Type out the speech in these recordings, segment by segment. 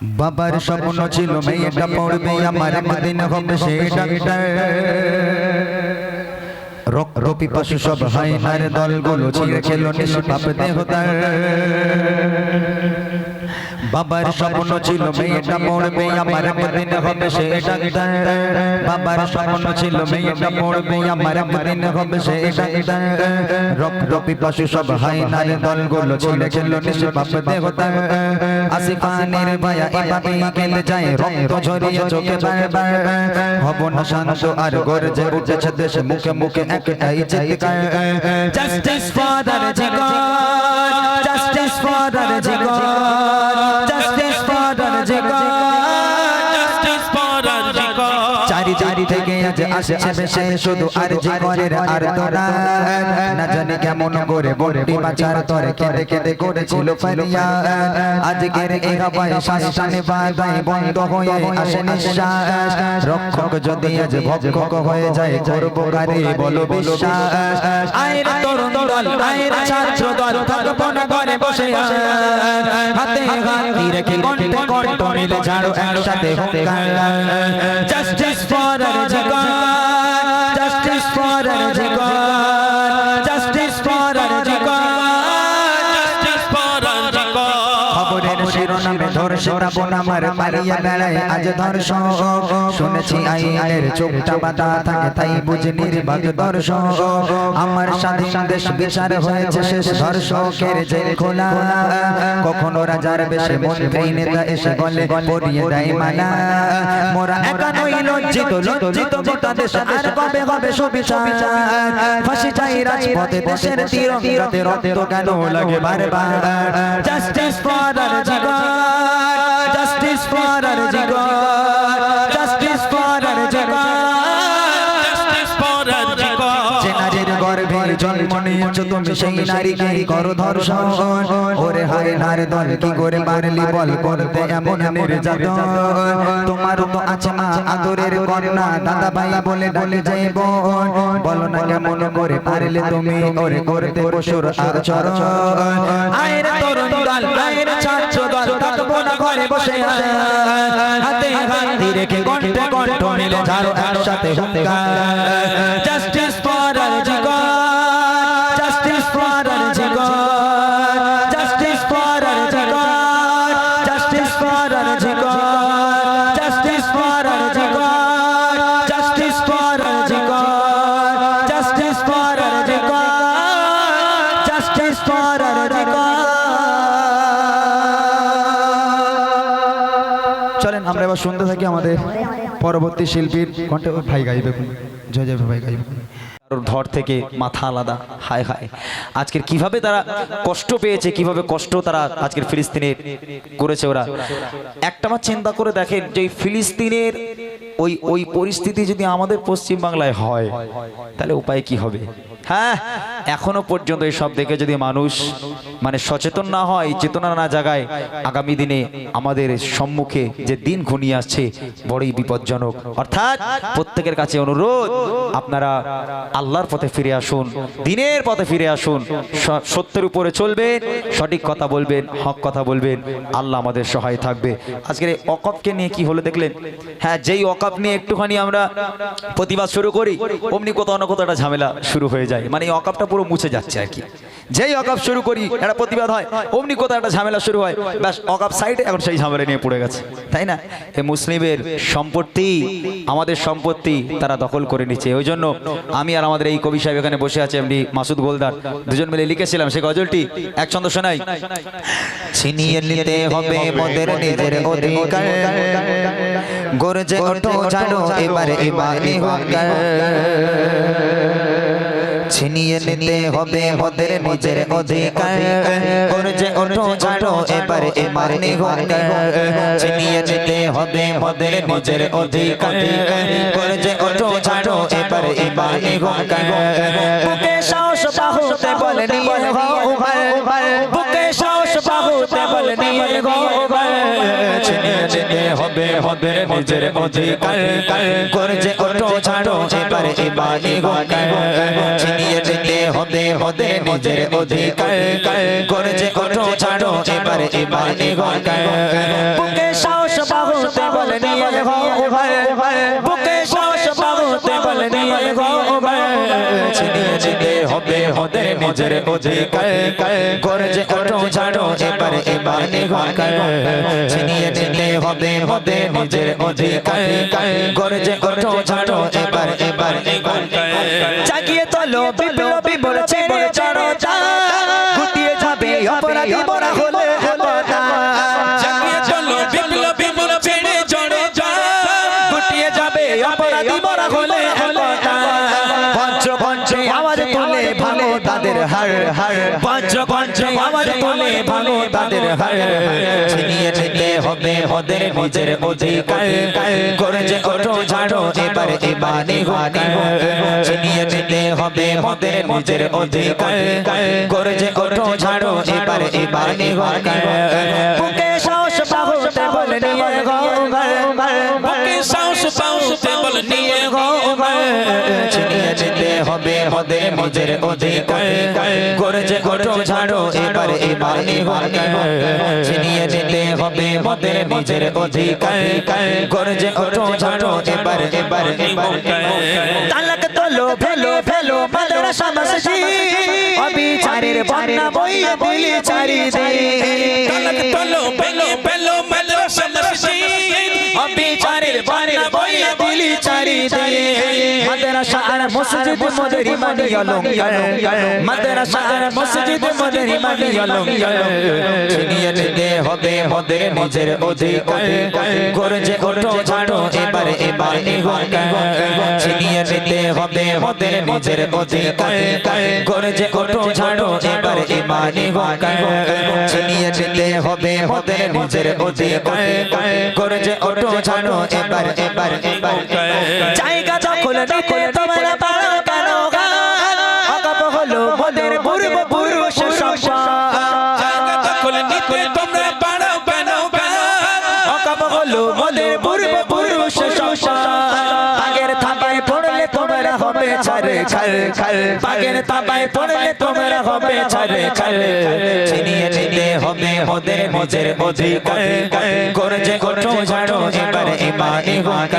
বাবার স্বপ্ন ছিল মেয়েটা পড়বে আমার মদিনা হবে সে ডাক্তার রক্ত পিপাসু সব হায়নার দলগুলো ছিঁড়ে খেলো নিষ্পাপ দেহতার বাবার স্বপ্ন ছিল মেয়েটা পড়বে আমার মদিনা হবে সে ডাক্তার বাবার স্বপ্ন ছিল মেয়েটা পড়বে আমার মদিনা হবে সে ডাক্তার রক্ত পিপাসু সব হায়নার দলগুলো ছিঁড়ে খেলো নিষ্পাপ দেহতার আসিফানের ভায়া এভাবে গেলে যায় রক্ত ঝরিয়ে চোখে বারবার হব না শান্ত আর গর্জে উঠেছে দেশ মুখে মুখে একটাই চিৎকার justice for the Jigar justice for the Jigar justice for the Jigar justice for the Jigar চারি চারি থেকে আজ আসছে বেশে শুধু আর জিগরের আর তোরা না জানি কেমন করে বড়ি বাচার তরে কেঁদে কেঁদে করেছিল ফরিয়াদ আজকের এই হাওয়ায় শ্বাসটানে বাঁধাই বন্ধ হয়ে আসে নিঃশ্বাস রক্ষক যদি আজ ভক্ষক হয়ে যায় করব কারে বলো বিশ্বাস আইরে তরুণ দল আইরে ছাত্র দল থাকবো না ঘরে বসে হাতে হাত রেখে কণ্ঠে কণ্ঠ মিলে ঝাড়ো একসাথে হুঙ্কার justice for the Jigar justice for the Jigar justice for the Jigar justice for the Jigar খবরের শিরোনামে ধর্ষণ আমার পালিয়ে বেড়ায় আজ ধর্ষণ শুনেছি আইনের চোখটা বাঁধা থাকে তাই বুঝি নির্বাক দর্শন আমার স্বাধীন দেশ বিচার হয়েছে শেষ ধর্ষকের জেল খোলা কখনো রাজার বেশে মন্ত্রী নেতা এসে বলে পড়িয়ে দেয় মানা মোরা একা নই লজ্জিত লজ্জিত গোটা দেশ আর কবে হবে সুবিচার ফাঁসি চাই রাজপথে দেশের তিরঙ্গাতে রক্ত কেন লাগে বারবার justice for the Jigar justice for the Jigar justice for the Jigar justice for the Jigar যে নারীর গর্ভে জন্ম নিয়েছো তুমি সেই নারীকে করো ধর্ষণ ওরে হায় নারী দল কি করে মারলি বল করতে এমন নির্যাতন তোমার তো আছে মা আদরের কন্যা দাদা ভাই বলে ডালে যাই বোন বলো না কেমন করে পারলে তুমি ওরে করতে পশুর আচরণ আইরে তরুণ দল আইরে ছাত্র দল থাকবো না ঘরে বসে হাতে হাত রেখে কণ্ঠে কণ্ঠ মিলে ঝাড়ো একসাথে হুঙ্কার justice for the Jigar justice for the Jigar justice for the Jigar justice for the Jigar justice for the Jigar justice for the Jigar justice for the Jigar justice for the Jigar চলেন আমরা এবার শুনতে থাকি আমাদের পরবর্তী শিল্পীর কণ্ঠে ভাই গাইবে জয় জয় ভাই গাইবে ধর থেকে মাথা আলাদা হায় হায় আজকের কিভাবে তারা কষ্ট পেয়েছে কিভাবে কষ্ট তারা আজকের ফিলিস্তিনের করেছে ওরা একটা বার চিন্তা করে দেখেন যে ফিলিস্তিনের ওই পরিস্থিতি যদি আমাদের পশ্চিম বাংলায় হয় তাহলে উপায় কি হবে হ্যাঁ এখনো পর্যন্ত এই সব দেখে যদি মানুষ মানে সচেতন না হয় চেতনা না জাগায় আগামী দিনে আমাদের সম্মুখে যে দিন ঘনিয়ে আসছে বড়ই বিপজ্জনক অর্থাৎ প্রত্যেকের কাছে অনুরোধ আপনারা আল্লাহর পথে ফিরে আসুন দিনের পথে ফিরে আসুন সত্যের উপরে চলবেন সঠিক কথা বলবেন হক কথা বলবেন আল্লাহ আমাদের সহায় থাকবে আজকের এই ওয়াকফকে নিয়ে কি হলো দেখলেন হ্যাঁ যেই ওয়াকফ নিয়ে একটুখানি আমরা প্রতিবাদ শুরু করি অমনি কোথাও না কোথাও একটা ঝামেলা শুরু হয়ে যায় মানে এই ওয়াকফটা পুরো মুছে যাচ্ছে আর কি যেই ওয়াকফ শুরু করি একটা প্রতিবাদ হয় অমনি কোথাও একটা ঝামেলা শুরু হয় ব্যাস ওয়াকফ সাইডে এখন সেই ঝামেলা নিয়ে পড়ে গেছে তাই না এই মুসলিমের সম্পত্তি আমাদের সম্পত্তি তারা দখল করে নিচ্ছে ওই জন্য আমি আর আমাদের এই কবি সাহেব এখানে বসে আছে এমডি মাসুদ গোলদার দুজন মিলে লিখেছিলাম সেই গজলটি এক ছন্দ শোনাই ছিনিয়ে নিতে হবে মোদের নিজের অধিকার গর্জে ওঠো জানো এবারে ইমানি হুঙ্কার ছিনিয়ে নিতে হবে মোদের নিজের অধিকার গর্জে ওঠো জানো এবারে ইমানি হুঙ্কার ছিনিয়ে নিতে হবে মোদের নিজের অধিকার গর্জে ওঠো জানো এবারে ইমানি হুঙ্কার বুকে সাহস বাহুতে বলে নিয়ে হও উভার বুকে সাহস বাহুতে বলে নিয়ে হও উভার ছিনিয়ে নিতে হবে মোদের নিজের অধিকার গর্জে ওঠো জানো এবারে ইমানি হুঙ্কার ছিনিয়ে নিতে হবে মোদের নিজের অধিকার গর্জে ওঠো জানো এবারে ইমানি হুঙ্কার বুকে যেতে হবে ওদের নিজের অধিকার গর্জে ওঠো ছাড়ো এবার এবার নিঘার ছিনিয়ে নিতে হবে ওদের নিজের অধিকার গর্জে ওঠো ছাড়ো এবার এবার নিঘার জাগিয়ে তোলো বিপ্লবী বলছে জনতা গুটিয়ে যাবে অপরাধী বড় হলে একতা জাগিয়ে চলো বিপ্লবী বলছে জনতা গুটিয়ে যাবে অপরাধী বড় হলে একতা পঞ্চ পঞ্চে আওয়াজ তুলে ভালো তাদের হার হার পঞ্চ পঞ্চে আওয়াজ তুলে ভালো তাদের হার ছিনিয়ে নিতে হবে ওদের নিজের অধিকার গর্জে ওঠো ছাড়ো এবার এবার নিঘার ছিনিয়ে নিতে হবে ওদের নিজের অধিকার গর্জে ওঠো ছাড়ো এবার এবার নিঘার বুকে সাহস পাহতে বলে নিয়ে গো বুকে সাহস পাওতে বল নিয়ে গো ছিনিয়ে নিতে হবে ওদের নিজের অধিকার গর্জে ওঠো ছাড়ো এবার এবার নিঘার ছিনিয়ে নিতে হবে ওদের নিজের অধিকার গর্জে ওঠো ছাড়ো এবার এবার এবার তালাক তোলো ফেলো ফেলো মাদ্রাসা মসজিদ অবিচারের বন্যা বইয়ে দিলি চারিদিকে তালাক তোলো পেলো পেলো মাদ্রাসা মসজিদ অবিচারের বন্যা বইয়ে দিলি চারিদিকে মাদ্রাসা আর মসজিদ মোদের ইমানি অলঙ্কার মাদ্রাসা আর মসজিদ মোদের ইমানি অলঙ্কার ছিনিয়ে নিতে হবে ওদের নিজের অধিকার গর্জে ওঠো ছাড়ো এবার এবার নিঘার ছিনিয়ে নিতে হবে ওদের নিজের অধিকার গর্জে ওঠো ছাড়ো এবার এবার নিঘার ছিনিয়ে নিতে হবে ওদের নিজের অধিকার গর্জে ওঠো ছাড়ো এবার এবার এবার জায়গা দখল নিতে তোমরা পারো কেন অগপ হলো মোদের পূর্ব পুরুষ সম্পদ জায়গা দখল নিতে তোমরা পারো কেন অগপ হলো মোদের পূর্ব পুরুষ সম্পদ পাগের থাবায় পড়লে তোমরা হবে ছাড়ে ছাড়ে ছাড়ে পাগের থাবায় পড়লে তোমরা হবে ছাড়ে ছাড়ে ছিনিয়ে নিতে হবে ওদের নিজের অধিকার গর্জে ওঠো ছাড়ো এবার এবার নিঘার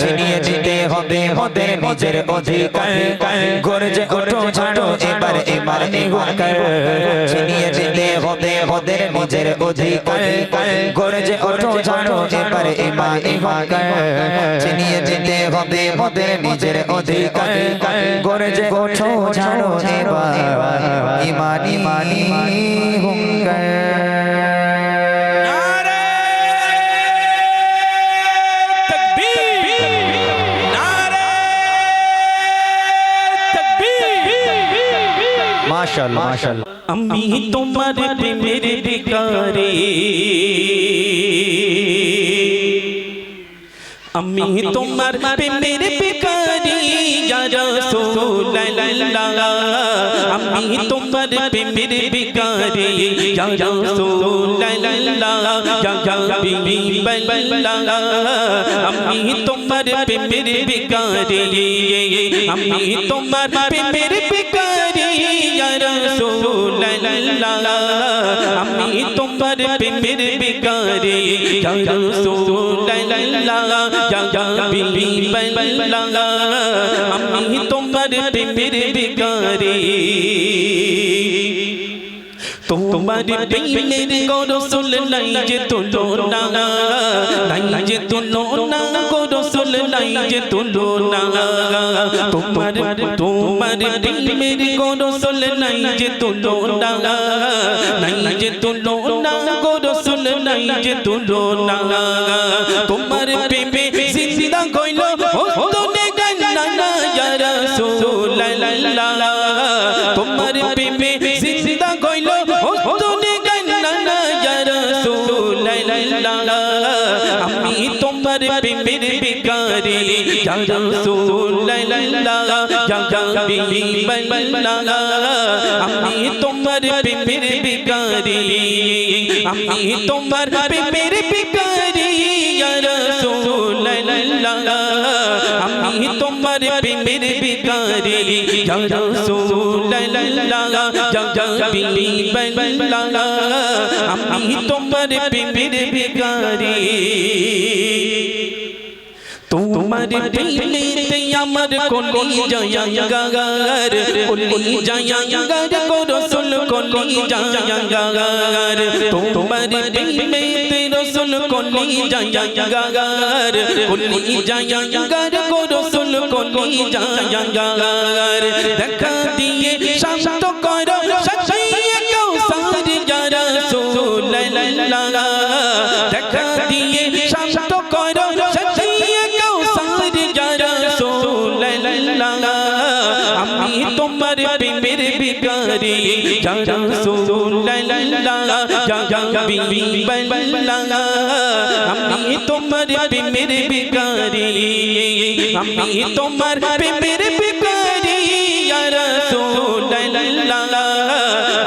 ছিনিয়ে নিতে হবে ওদের নিজের অধিকার গর্জে ওঠো ছাড়ো এবার এবার নিঘার ছিনিয়ে নিতে হবে ওদের নিজের অধিকার গর্জে ওঠো ছাড়ো এবার এবার নিঘার ছিনিয়ে নিতে হবে ওদের নিজের অধিকার গর্জে ওঠো ছাড়ো এবার ইমানি মানি হুঙ্কার নারে তাকবীর নারে তাকবীর মাশাআল্লাহ মাশাআল্লাহ আমি তোমার প্রেমের ভিখারি আমি তোমার প্রেমের ভিখারি ইয়া রাসূলুল্লাহ আমি তোমার প্রেমের ভিখারি ইয়া রাসূলুল্লাহ ইয়া হাবিবাল্লাহ আমি তোমার প্রেমের ভিখারি আমি তোমার প্রেমের ভিখারি ইয়া রাসূলুল্লাহ আমি তোমার প্রেমের ভিখারি ইয়া রাসূলুল্লাহ ইয়া হাবিবাল্লাহ আমি তোমার প্রেমের ভিখারি তোমার প্রেমের গো রাসূল নাই যে তুলনা নাই যে তুলনা গো রাসূল নাই যে তুলনা তোমার প্রেমের গো রাসূল নাই যে তুলনা নাই যে তুলনা গো রাসূল নাই যে তুলনা তোমার প্রেমে জিন্দা কইল ওস্তনে গানা ইয়া রাসূলুল্লাহ তোমার প্রেমে জিন্দা কইল ওস্তনে গানা ইয়া রাসূলুল্লাহ আমি তোমার প্রেমের ভিখারি ইয়া রাসূলুল্লাহ ইয়া হাবিবাল্লাহ আমি তোমার প্রেমের ভিখারি আমি তোমার প্রেমের ভিখারি ইয়া রাসূলুল্লাহ আমি তোমার প্রেমের ভিখারি ইয়া রাসূলুল্লাহ ইয়া হাবিবাল্লাহ আমি তোমার প্রেমের ভিখারি তোমার প্রেমেতে আমার কলি জায়াঙ্গার কলি জায়াঙ্গার গো রসুল কলি জায়াঙ্গার তোমার প্রেমেতে রসুল কলি জায়াঙ্গার কলি জায়াঙ্গার গো রসুল কলি জায়াঙ্গার দেখা দিয়ে শান্ত করো সাজিয়ে কাউসার ইয়া রাসূলুল্লাহ দেখা দিয়ে শান্ত করো সাজিয়ে কাউসার ইয়া রাসূলুল্লাহ আমি তোমার প্রেমের ভিখারি ইয়া রাসূলুল্লাহ ইয়া হাবিবাল্লাহ আমি তোমার প্রেমের ভিখারি আমি তোমার প্রেমের ভিখারি ইয়া রাসূলুল্লাহ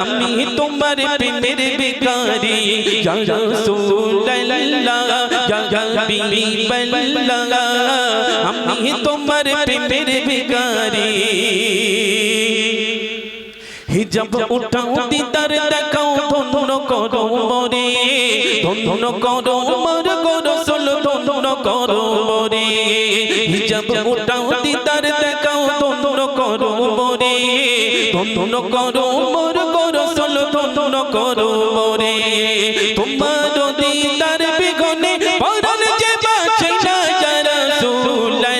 আমি তোমার প্রেমের ভিখারি ইয়া রাসূলুল্লাহ ইয়া হাবিবাল্লাহ আমি তোমার প্রেমের ভিখারি হিজাব উঠাও দিদার দেখাও ধন্য করো মরে ধন্য করো মোর গো রাসূল ধন্য করো মরে হিজাব উঠাও দিদার দেখাও ধন্য করো মরে ধন্য করো মোর গো রাসূল ধন্য করো মরে তোমার দিদার বিঘনে পরাণ যে বাঁচে না ইয়া রাসূলুল্লাহ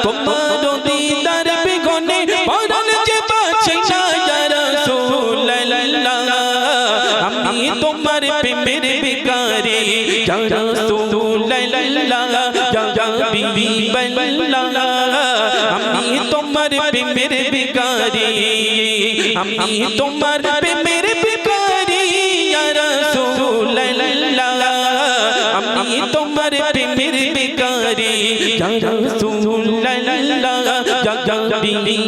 তোমার দিদার বিঘনে পরাণ যে বাঁচে না ইয়া রাসূলুল্লাহ আমি তোমার প্রেমের ভিখারি ইয়া রাসূলুল্লাহ ইয়া হাবিবাল্লাহ আমি তোমার প্রেমের ভিখারি আমি তোমার প্রেমের ভিখারি ইয়া রাসূলুল্লাহ আমি তোমার প্রেমের ভিখারি ইয়া রাসূলুল্লাহ ইয়া হাবিবাল্লাহ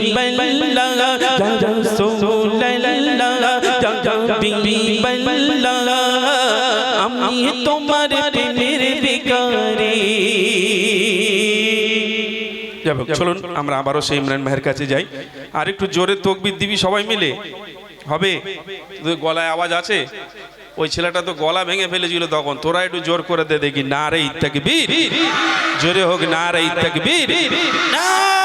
ইয়া রাসূলুল্লাহ ইয়া হাবিবাল্লাহ আমি তোমার প্রেমের ভিখারি। চলুন আমরা আবারও সেই ইমরান ভাইয়ের কাছে যাই, আর একটু জোরে তাকবীর দিবি সবাই মিলে, হবে? গলায় আওয়াজ আছে? ওই ছেলেটা তো গলা ভেঙে ফেলেছিল তখন, তোরা একটু জোর করে দে দেখি, নারে তাকবীর, জোরে হোক নারে তাকবীর, নারে